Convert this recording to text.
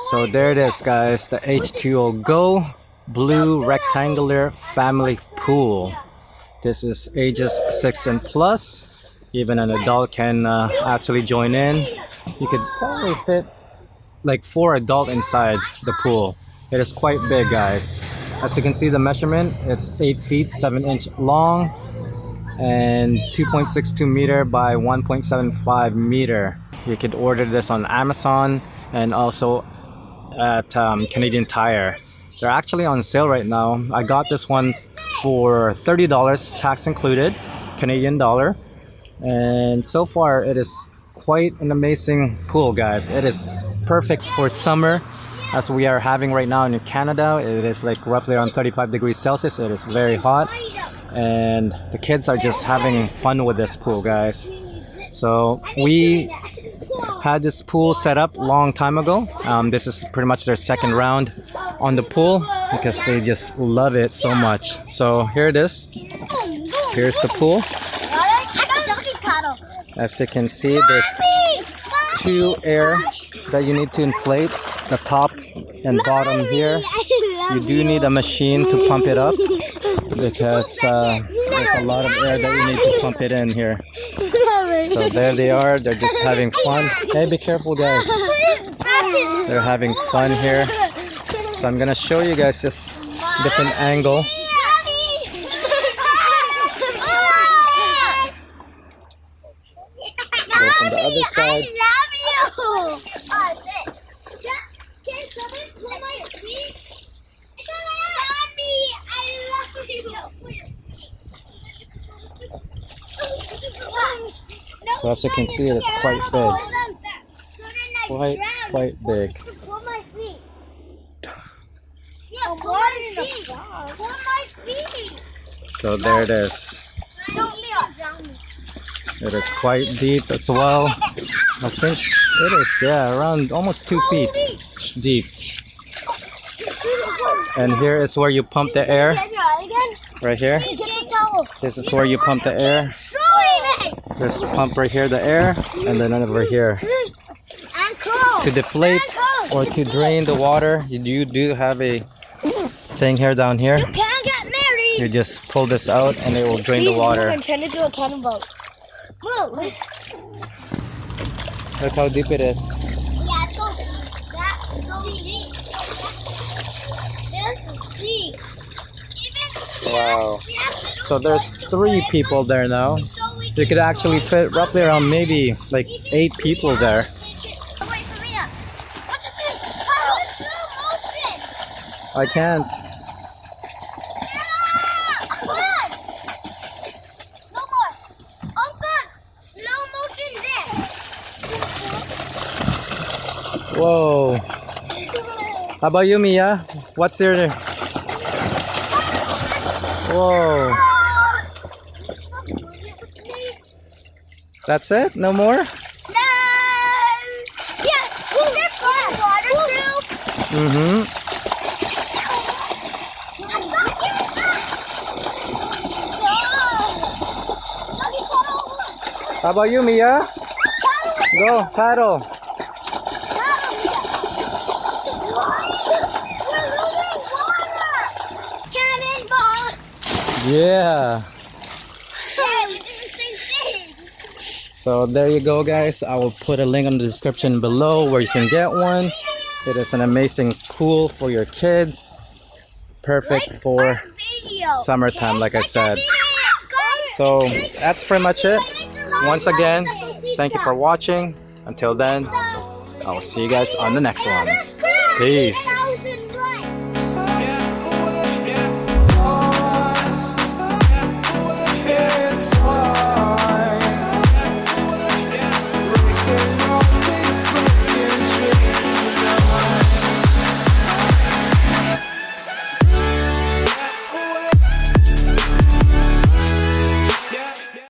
So there it is, guys, the H2O Go blue rectangular family pool. This is ages 6 and plus. Even an adult can actually join in. You could probably fit like 4 adults inside the pool. It is quite big, guys. As you can see, the measurement, it's 8 feet 7 inch long and 2.62 meter by 1.75 meter. You could order this on Amazon and also at Canadian Tire. They're actually on sale right now. I got this one for $30, tax included, Canadian dollar. And so far, it is quite an amazing pool, guys. It is perfect for summer, as we are having right now in Canada. It is like roughly around 35 degrees Celsius. It is very hot, and the kids are just having fun with this pool, guys. So we had this pool set up a long time ago. This is pretty much their second round on the pool because they just love it so much. So here it is. Here's the pool. As you can see, there's 2 air that you need to inflate, the top and bottom here. You do need a machine to pump it up because there's a lot of air that you need to pump it in here. So there they are, they're just having fun. Hey, be careful, guys. They're having fun here. So I'm gonna show you guys just different angle. Go from the other side. So as you can see, it is quite big. Quite big. So there it is. It is quite deep as well. I think it is, yeah, around almost 2 feet deep. And here is where you pump the air. Right here. This is where you pump the air. Just pump right here the air, and then over here. To deflate or to drain the water, you do have a thing here down here. You just pull this out and it will drain the water. I'm trying to do a cannonball. Look how deep it is. Yeah, it's so deep. That's deep. Wow. So there's 3 people there now. You could actually fit roughly around maybe like 8 people there. I can't. Whoa. How about you, Mia? What's your... Whoa. That's it? No more? No! Yeah, they're full of water too. Mm-hmm. How about you, Mia? Go, paddle. Yeah. We did the same thing. So there you go, guys. I will put a link in the description below where you can get one. It is an amazing pool for your kids. Perfect for summertime, like I said. So that's pretty much it. Once again, thank you for watching. Until then, I will see you guys on the next one. Peace.